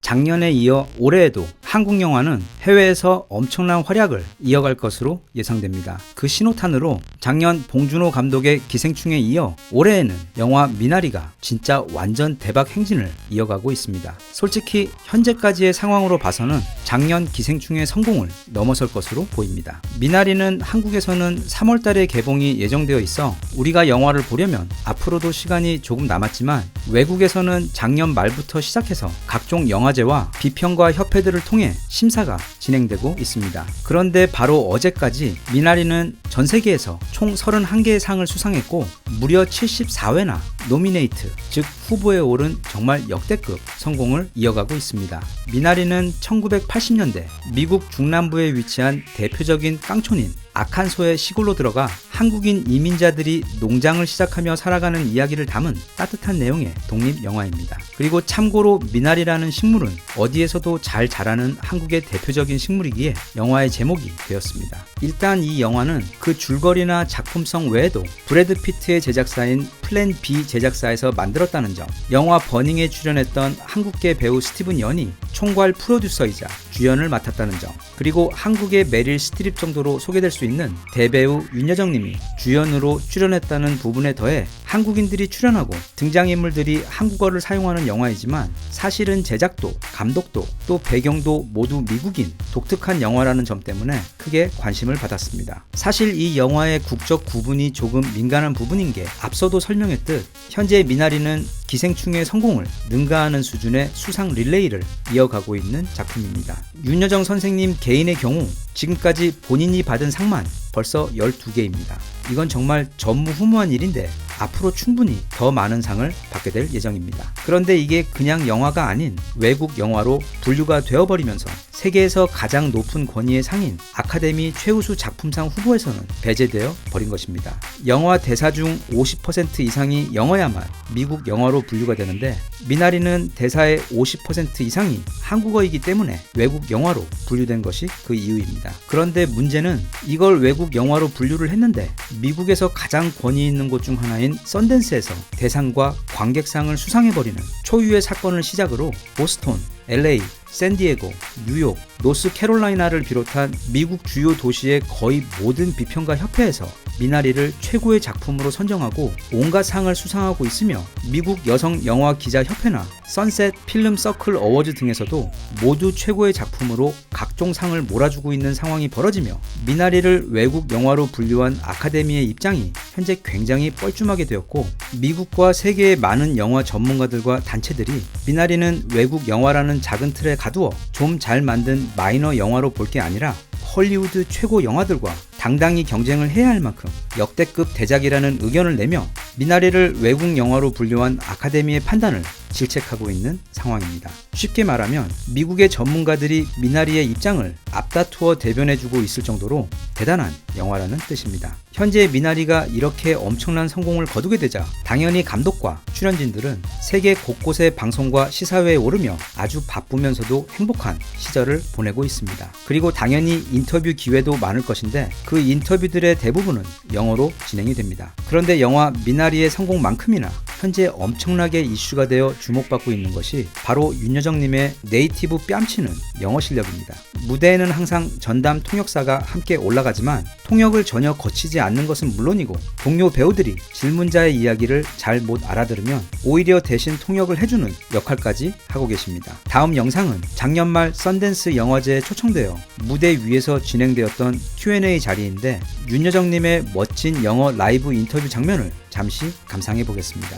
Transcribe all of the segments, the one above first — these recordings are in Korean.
작년에 이어 올해에도 한국 영화는 해외에서 엄청난 활약을 이어갈 것으로 예상됩니다. 그 신호탄으로 작년 봉준호 감독의 기생충에 이어 올해에는 영화 미나리가 진짜 완전 대박 행진을 이어가고 있습니다. 솔직히 현재까지의 상황으로 봐서는 작년 기생충의 성공을 넘어설 것으로 보입니다. 미나리는 한국에서는 3월달에 개봉이 예정되어 있어 우리가 영화를 보려면 앞으로도 시간이 조금 남았지만 외국에서는 작년 말부터 시작해서 각종 영화제와 비평가 협회들을 통해 심사가 진행되고 있습니다. 그런데 바로 어제까지 미나리는 전 세계에서 총 31개의 상을 수상했고 무려 74회나 노미네이트, 즉 후보에 오른 정말 역대급 성공을 이어가고 있습니다. 미나리는 1980년대 미국 중남부에 위치한 대표적인 깡촌인 아칸소의 시골로 들어가 한국인 이민자들이 농장을 시작하며 살아가는 이야기를 담은 따뜻한 내용의 독립영화입니다. 그리고 참고로 미나리라는 식물은 어디에서도 잘 자라는 한국의 대표적인 식물이기에 영화의 제목이 되었습니다. 일단 이 영화는 그 줄거리나 작품성 외에도 브래드 피트의 제작사인 플랜 B 제작사에서 만들었다는 점, 영화 버닝에 출연했던 한국계 배우 스티븐 연이 총괄 프로듀서이자 주연을 맡았다는 점, 그리고 한국의 메릴 스트립 정도로 소개될 수 있는 대배우 윤여정 님이 주연으로 출연했다는 부분에 더해 한국인들이 출연하고 등장인물들이 한국어를 사용하는 영화이지만 사실은 제작도, 감독도, 또 배경도 모두 미국인 독특한 영화라는 점 때문에 크게 관심을 받았습니다. 사실 이 영화의 국적 구분이 조금 민감한 부분인 게 앞서도 설명했듯 현재 미나리는 기생충의 성공을 능가하는 수준의 수상 릴레이를 이어가고 있는 작품입니다. 윤여정 선생님 개인의 경우 지금까지 본인이 받은 상만 벌써 12개입니다. 이건 정말 전무후무한 일인데 앞으로 충분히 더 많은 상을 받게 될 예정입니다. 그런데 이게 그냥 영화가 아닌 외국 영화로 분류가 되어버리면서 세계에서 가장 높은 권위의 상인 아카데미 최우수 작품상 후보에서는 배제되어 버린 것입니다. 영화 대사 중 50% 이상이 영어야만 미국 영화로 분류가 되는데 미나리는 대사의 50% 이상이 한국어이기 때문에 외국 영화로 분류된 것이 그 이유입니다. 그런데 문제는 이걸 외국 영화로 분류를 했는데 미국에서 가장 권위 있는 곳 중 하나인 썬댄스에서 대상과 관객상을 수상해버리는 초유의 사건을 시작으로 보스턴, LA, 샌디에고, 뉴욕, 노스캐롤라이나를 비롯한 미국 주요 도시의 거의 모든 비평가 협회에서 미나리를 최고의 작품으로 선정하고 온갖 상을 수상하고 있으며 미국 여성 영화 기자 협회나 선셋 필름 서클 어워즈 등에서도 모두 최고의 작품으로 각종 상을 몰아주고 있는 상황이 벌어지며 미나리를 외국 영화로 분류한 아카데미의 입장이 현재 굉장히 뻘쭘하게 되었고 미국과 세계의 많은 영화 전문가들과 단체들이 미나리는 외국 영화라는 작은 틀에 가두어 좀 잘 만든 마이너 영화로 볼 게 아니라 헐리우드 최고 영화들과 당당히 경쟁을 해야 할 만큼 역대급 대작이라는 의견을 내며 미나리를 외국 영화로 분류한 아카데미의 판단을 질책하고 있는 상황입니다. 쉽게 말하면 미국의 전문가들이 미나리의 입장을 앞다투어 대변해주고 있을 정도로 대단한 영화라는 뜻입니다. 현재 미나리가 이렇게 엄청난 성공을 거두게 되자 당연히 감독과 출연진들은 세계 곳곳의 방송과 시사회에 오르며 아주 바쁘면서도 행복한 시절을 보내고 있습니다. 그리고 당연히 인터뷰 기회도 많을 것인데 그 인터뷰들의 대부분은 영어로 진행이 됩니다. 그런데 영화 미나리의 성공만큼이나 현재 엄청나게 이슈가 되어 주목받고 있는 것이 바로 윤여정님의 네이티브 뺨치는 영어 실력입니다. 무대에는 항상 전담 통역사가 함께 올라가지만 통역을 전혀 거치지 않는 것은 물론이고 동료 배우들이 질문자의 이야기를 잘 못 알아들으면 오히려 대신 통역을 해주는 역할까지 하고 계십니다. 다음 영상은 작년 말 썬댄스 영화제에 초청되어 무대 위에서 진행되었던 Q&A 자리인데 윤여정님의 멋진 영어 라이브 인터뷰 장면을 잠시 감상해 보겠습니다.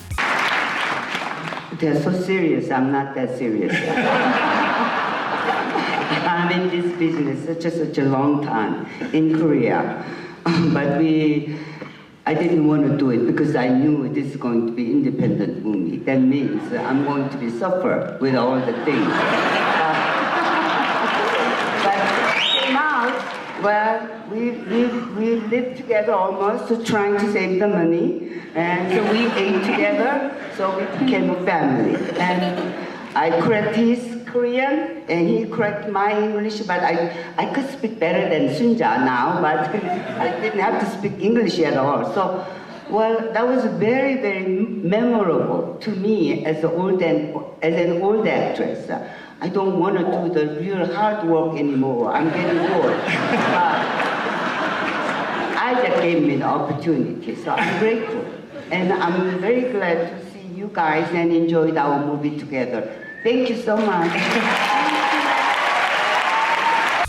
They're so serious. I'm not that serious. I'm in this business such a long time in Korea, but I didn't want to do it because I knew this is going to be independent movie. That means I'm going to be suffer with all the things. But came out. Well, we lived together almost, trying to save the money, and so we ate together. So we became a family. And I correct his Korean, and he correct my English. But I could speak better than Sunja now, but I didn't have to speak English at all. So Well, that was very, very memorable to me as an old actress. I don't want to do the real hard work anymore. I'm getting old. I just gave me the opportunity, so I'm grateful. And I'm very glad to see you guys and enjoyed our movie together. Thank you so much.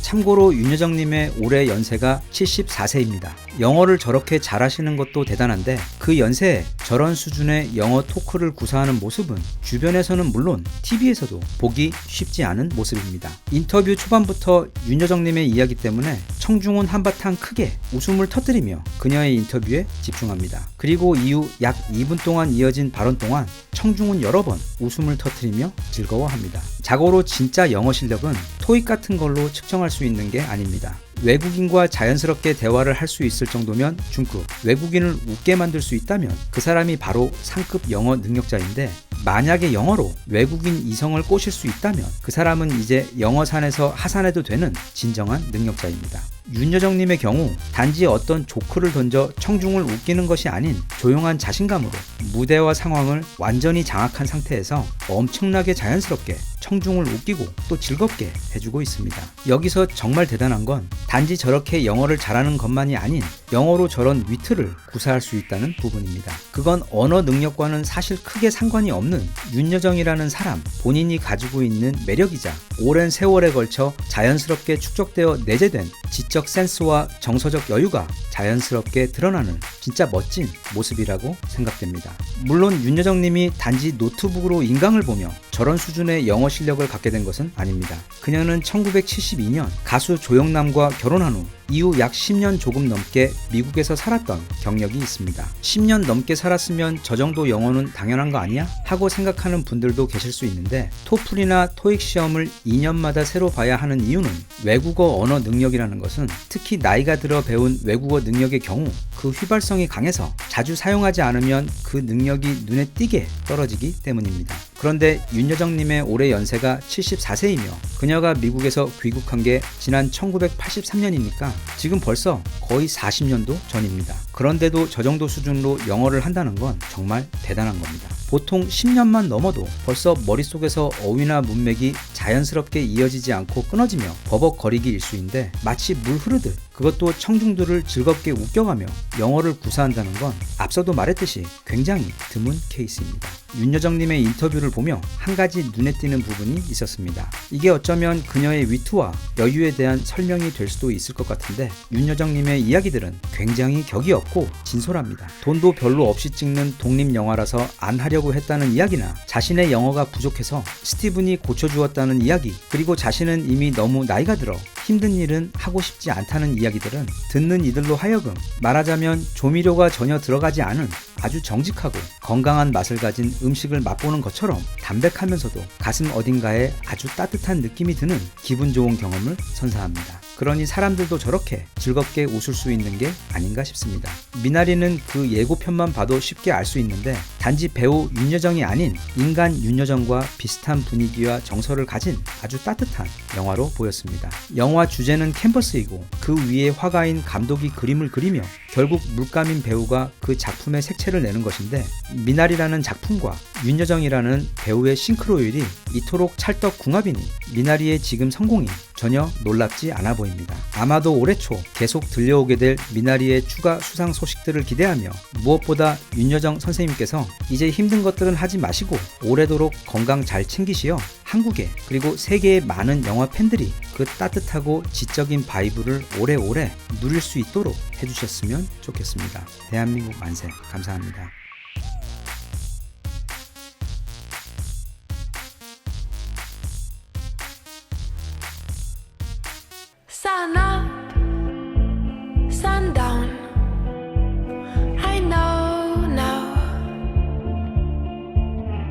참고로 윤여정님의 올해 연세가 74세입니다. 영어를 저렇게 잘하시는 것도 대단한데 그 연세에 저런 수준의 영어 토크를 구사하는 모습은 주변에서는 물론 TV에서도 보기 쉽지 않은 모습입니다. 인터뷰 초반부터 윤여정님의 이야기 때문에 청중은 한바탕 크게 웃음을 터뜨리며 그녀의 인터뷰에 집중합니다. 그리고 이후 약 2분 동안 이어진 발언 동안 청중은 여러 번 웃음을 터뜨리며 즐거워합니다. 자고로 진짜 영어 실력은 토익 같은 걸로 측정할 수 있는 게 아닙니다. 외국인과 자연스럽게 대화를 할 수 있을 정도면 중급, 외국인을 웃게 만들 수 있다면 그 사람이 바로 상급 영어 능력자인데 만약에 영어로 외국인 이성을 꼬실 수 있다면 그 사람은 이제 영어산에서 하산해도 되는 진정한 능력자입니다. 윤여정님의 경우 단지 어떤 조크를 던져 청중을 웃기는 것이 아닌 조용한 자신감으로 무대와 상황을 완전히 장악한 상태에서 엄청나게 자연스럽게 청중을 웃기고 또 즐겁게 해주고 있습니다. 여기서 정말 대단한 건 단지 저렇게 영어를 잘하는 것만이 아닌 영어로 저런 위트를 구사할 수 있다는 부분입니다. 그건 언어 능력과는 사실 크게 상관이 없는 윤여정이라는 사람 본인이 가지고 있는 매력이자 오랜 세월에 걸쳐 자연스럽게 축적되어 내재된 지적 센스와 정서적 여유가 자연스럽게 드러나는 진짜 멋진 모습이라고 생각됩니다. 물론 윤여정님이 단지 노트북으로 인강을 보며 저런 수준의 영어 실력을 갖게 된 것은 아닙니다. 그녀는 1972년 가수 조영남과 결혼한 후 이후 약 10년 조금 넘게 미국에서 살았던 경력이 있습니다. 10년 넘게 살았으면 저 정도 영어는 당연한 거 아니야? 하고 생각하는 분들도 계실 수 있는데 토플이나 토익 시험을 2년마다 새로 봐야 하는 이유는 외국어 언어 능력이라는 것은 특히 나이가 들어 배운 외국어 능력의 경우 그 휘발성이 강해서 자주 사용하지 않으면 그 능력이 눈에 띄게 떨어지기 때문입니다. 그런데 윤여정님의 올해 연세가 74세이며 그녀가 미국에서 귀국한 게 지난 1983년이니까 지금 벌써 거의 40년도 전입니다. 그런데도 저 정도 수준으로 영어를 한다는 건 정말 대단한 겁니다. 보통 10년만 넘어도 벌써 머릿속에서 어휘나 문맥이 자연스럽게 이어지지 않고 끊어지며 버벅거리기 일쑤인데 마치 물 흐르듯 그것도 청중들을 즐겁게 웃겨가며 영어를 구사한다는 건 앞서도 말했듯이 굉장히 드문 케이스입니다. 윤여정님의 인터뷰를 보며 한 가지 눈에 띄는 부분이 있었습니다. 이게 어쩌면 그녀의 위트와 여유에 대한 설명이 될 수도 있을 것 같은데 윤여정님의 이야기들은 굉장히 격이 없고 진솔합니다. 돈도 별로 없이 찍는 독립영화라서 안 하려고 했다는 이야기나 자신의 영어가 부족해서 스티븐이 고쳐주었다는 이야기 그리고 자신은 이미 너무 나이가 들어 힘든 일은 하고 싶지 않다는 이야기들은 듣는 이들로 하여금 말하자면 조미료가 전혀 들어가지 않은 아주 정직하고 건강한 맛을 가진 음식을 맛보는 것처럼 담백하면서도 가슴 어딘가에 아주 따뜻한 느낌이 드는 기분 좋은 경험을 선사합니다. 그러니 사람들도 저렇게 즐겁게 웃을 수 있는 게 아닌가 싶습니다. 미나리는 그 예고편만 봐도 쉽게 알 수 있는데 단지 배우 윤여정이 아닌 인간 윤여정과 비슷한 분위기와 정서를 가진 아주 따뜻한 영화로 보였습니다. 영화 주제는 캔버스이고 그 위에 화가인 감독이 그림을 그리며 결국 물감인 배우가 그 작품의 색채를 내는 것인데 미나리라는 작품과 윤여정이라는 배우의 싱크로율이 이토록 찰떡궁합이니 미나리의 지금 성공이 전혀 놀랍지 않아 보입니다. 아마도 올해 초 계속 들려오게 될 미나리의 추가 수상 소식들을 기대하며 무엇보다 윤여정 선생님께서 이제 힘든 것들은 하지 마시고 오래도록 건강 잘 챙기시어 한국에 그리고 세계의 많은 영화 팬들이 그 따뜻하고 지적인 바이브를 오래오래 누릴 수 있도록 해주셨으면 좋겠습니다. 대한민국 만세. 감사합니다.